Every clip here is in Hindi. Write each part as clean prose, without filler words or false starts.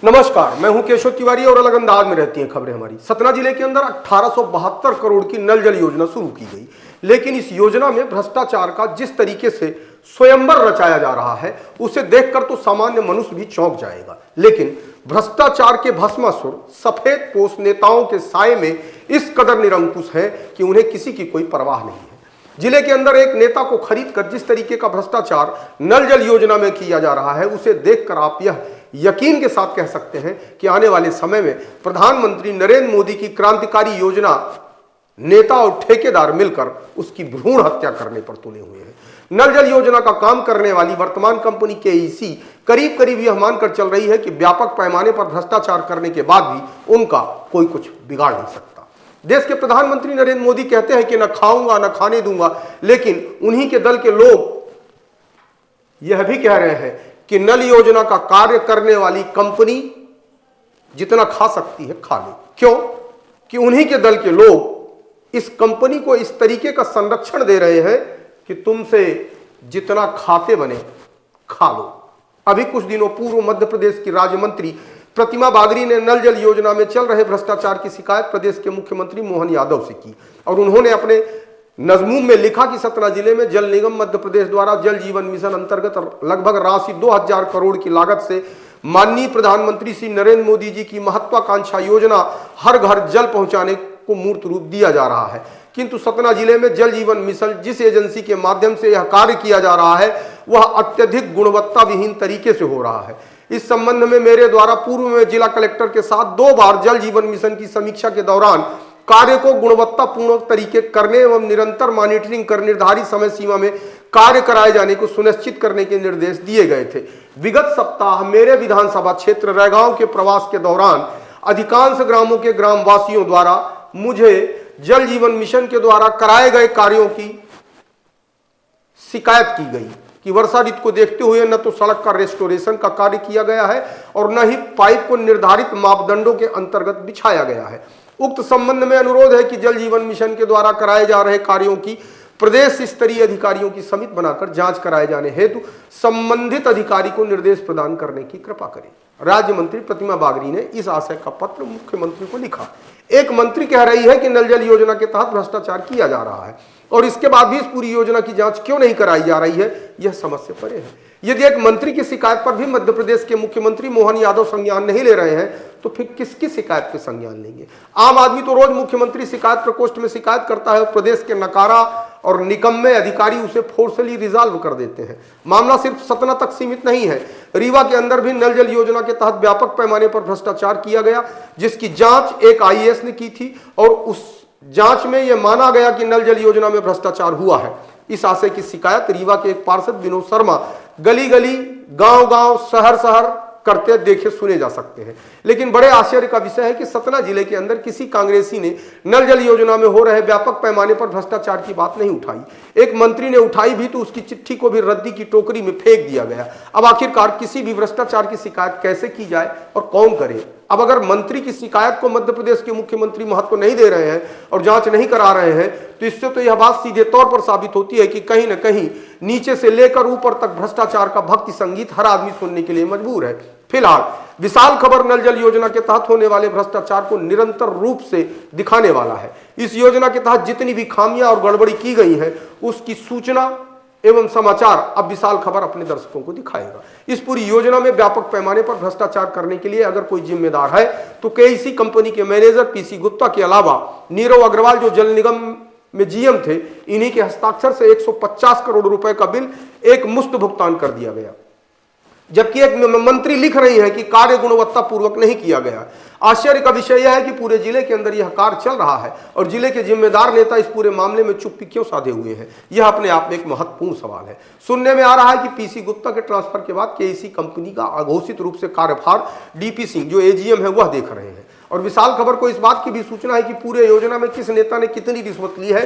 नमस्कार, मैं हूं केशव तिवारी और अलग अंदाज में रहती हैं खबरें हमारी। सतना जिले के अंदर 1872 करोड़ की नल जल योजना शुरू की गई, लेकिन इस योजना में भ्रष्टाचार का जिस तरीके से स्वयंवर रचाया जा रहा है उसे देखकर तो सामान्य मनुष्य भी चौंक जाएगा। लेकिन भ्रष्टाचार के भस्मासुर सफेद पोष नेताओं के साये में इस कदर निरंकुश है कि उन्हें किसी की कोई परवाह नहीं है। जिले के अंदर एक नेता को खरीद कर जिस तरीके का भ्रष्टाचार नल जल योजना में किया जा रहा है उसे देखकर आप यह यकीन के साथ कह सकते हैं कि आने वाले समय में प्रधानमंत्री नरेंद्र मोदी की क्रांतिकारी योजना नेता और ठेकेदार मिलकर उसकी भ्रूण हत्या करने पर तुले हुए हैं। नल जल योजना का काम करने वाली वर्तमान कंपनी केईसी करीब करीब यह मानकर चल रही है कि व्यापक पैमाने पर भ्रष्टाचार करने के बाद भी उनका कोई कुछ बिगाड़ नहीं सकता। देश के प्रधानमंत्री नरेंद्र मोदी कहते हैं कि न खाऊंगा न खाने दूंगा, लेकिन उन्हीं के दल के लोग यह भी कह रहे हैं कि नल योजना का कार्य करने वाली कंपनी जितना खा सकती है खा ले। क्यों? कि उन्हीं के दल के लोग इस कंपनी को इस तरीके का संरक्षण दे रहे हैं कि तुमसे जितना खाते बने खा लो। अभी कुछ दिनों पूर्व मध्य प्रदेश की राज्य मंत्री प्रतिमा बागरी ने नल जल योजना में चल रहे भ्रष्टाचार की शिकायत प्रदेश के मुख्यमंत्री मोहन यादव से की और उन्होंने अपने नज़्मूम में लिखा कि सतना जिले में जल निगम मध्य प्रदेश द्वारा जल जीवन मिशन अंतर्गत लगभग राशि 2000 करोड़ की लागत से माननीय प्रधानमंत्री श्री नरेंद्र मोदी जी की महत्वाकांक्षा योजना हर घर जल पहुंचाने को मूर्त रूप दिया जा रहा है। किंतु सतना जिले में जल जीवन मिशन जिस एजेंसी के माध्यम से यह कार्य किया जा रहा है वह अत्यधिक गुणवत्ता विहीन तरीके से हो रहा है। इस संबंध में मेरे द्वारा पूर्व में जिला कलेक्टर के साथ 2 बार जल जीवन मिशन की समीक्षा के दौरान कार्य को गुणवत्तापूर्ण तरीके करने एवं निरंतर मॉनिटरिंग कर निर्धारित समय सीमा में कार्य कराए जाने को सुनिश्चित करने के निर्देश दिए गए थे। विगत सप्ताह मेरे विधानसभा क्षेत्र रैगांव के प्रवास के दौरान अधिकांश ग्रामों के ग्रामवासियों द्वारा मुझे जल जीवन मिशन के द्वारा कराए गए कार्यों की शिकायत की गई कि वर्षा ऋतु को देखते हुए न तो सड़क का रेस्टोरेशन का कार्य किया गया है और न ही पाइप को निर्धारित मापदंडों के अंतर्गत बिछाया गया है। उक्त संबंध में अनुरोध है कि जल जीवन मिशन के द्वारा कराए जा रहे कार्यों की प्रदेश स्तरीय अधिकारियों की समिति बनाकर जांच कराए जाने हेतु संबंधित अधिकारी को निर्देश प्रदान करने की कृपा करें। राज्य मंत्री प्रतिमा बागरी ने इस आशय का पत्र मुख्यमंत्री को लिखा। एक मंत्री कह रही है कि नल जल योजना के तहत भ्रष्टाचार किया जा रहा है और इसके बाद भी इस पूरी योजना की जांच क्यों नहीं कराई जा रही है, यह समझ से परे है। यदि एक मंत्री की शिकायत पर भी मध्य प्रदेश के मुख्यमंत्री मोहन यादव संज्ञान नहीं ले रहे हैं तो फिर किसकी शिकायत पे संज्ञान लेंगे? आम आदमी तो रोज मुख्यमंत्री शिकायत प्रकोष्ठ में शिकायत करता है और प्रदेश के नकारा और निकम्मे अधिकारी उसे फोर्सली रिजॉल्व कर देते हैं। मामला सिर्फ सतना तक सीमित नहीं है, रीवा के अंदर भी नल जल योजना के तहत व्यापक पैमाने पर भ्रष्टाचार किया गया जिसकी जांच एक आईएएस ने की थी और उस जांच में यह माना गया कि नल जल योजना में भ्रष्टाचार हुआ है। इस आशय की शिकायत रीवा के एक पार्षद विनोद शर्मा गली गली गांव गांव शहर शहर करते देखे सुने जा सकते हैं। लेकिन बड़े आश्चर्य का विषय है कि सतना जिले के अंदर किसी कांग्रेसी ने नल जल योजना में हो रहे व्यापक पैमाने पर भ्रष्टाचार की बात नहीं उठाई। एक मंत्री ने उठाई भी तो उसकी चिट्ठी को भी रद्दी की टोकरी में फेंक दिया गया। अब आखिरकार किसी भी भ्रष्टाचार की शिकायत कैसे की जाए और कौन करे? अब अगर मंत्री की शिकायत को मध्य प्रदेश के मुख्यमंत्री महत्व नहीं दे रहे हैं और जांच नहीं करा रहे हैं तो इससे तो यह बात सीधे तौर पर साबित होती है कि कहीं न कहीं नीचे से लेकर ऊपर तक भ्रष्टाचार का भक्ति संगीत हर आदमी सुनने के लिए मजबूर है। फिलहाल विशाल खबर नल जल योजना के तहत होने वाले भ्रष्टाचार को निरंतर रूप से दिखाने वाला है। इस योजना के तहत जितनी भी खामियां और गड़बड़ी की गई है उसकी सूचना एवं समाचार अब विशाल खबर अपने दर्शकों को दिखाएगा। इस पूरी योजना में व्यापक पैमाने पर भ्रष्टाचार करने के लिए अगर कोई जिम्मेदार है तो केईसी कंपनी के मैनेजर पीसी गुप्ता के अलावा नीरव अग्रवाल जो जल निगम में जीएम थे, इन्हीं के हस्ताक्षर से 150 करोड़ रुपए का बिल एक मुश्त भुगतान कर दिया गया, जबकि एक मंत्री लिख रही है कि कार्य गुणवत्ता पूर्वक नहीं किया गया। आश्चर्य का विषय यह है कि पूरे जिले के अंदर यह कार्य चल रहा है और जिले के जिम्मेदार नेता इस पूरे मामले में चुप्पी क्यों साधे हुए हैं, यह अपने आप में एक महत्वपूर्ण सवाल है। सुनने में आ रहा है कि पीसी गुप्ता के ट्रांसफर के बाद केईसी कंपनी का अघोषित रूप से कार्यभार डीपी सिंह जो एजीएम है वह देख रहे हैं और विशाल खबर को इस बात की भी सूचना है कि पूरे योजना में किस नेता ने कितनी रिश्वत ली है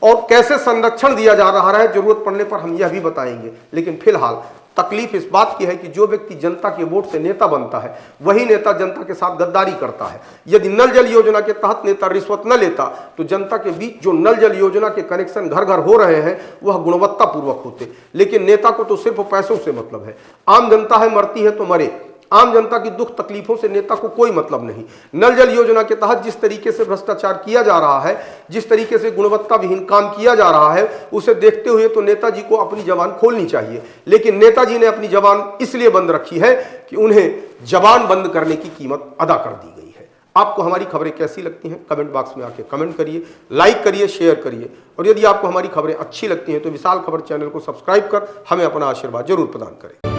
और कैसे संरक्षण दिया जा रहा है। जरूरत पड़ने पर हम यह भी बताएंगे। लेकिन फिलहाल तकलीफ इस बात की है कि जो व्यक्ति जनता के वोट से नेता बनता है वही नेता जनता के साथ गद्दारी करता है। यदि नल जल योजना के तहत नेता रिश्वत न लेता तो जनता के बीच जो नल जल योजना के कनेक्शन घर घर हो रहे हैं वह गुणवत्ता पूर्वक होते। लेकिन नेता को तो सिर्फ पैसों से मतलब है। आम जनता है मरती है तो मरे, आम जनता की दुख तकलीफों से नेता को कोई मतलब नहीं। नल जल योजना के तहत जिस तरीके से भ्रष्टाचार किया जा रहा है, जिस तरीके से गुणवत्ता विहीन काम किया जा रहा है, उसे देखते हुए तो नेताजी को अपनी जबान खोलनी चाहिए। लेकिन नेताजी ने अपनी जबान इसलिए बंद रखी है कि उन्हें जबान बंद करने की कीमत अदा कर दी गई है। आपको हमारी खबरें कैसी लगती हैं कमेंट बॉक्स में आके कमेंट करिए, लाइक करिए, शेयर करिए। और यदि आपको हमारी खबरें अच्छी लगती हैं तो विशाल खबर चैनल को सब्सक्राइब कर हमें अपना आशीर्वाद जरूर प्रदान करें।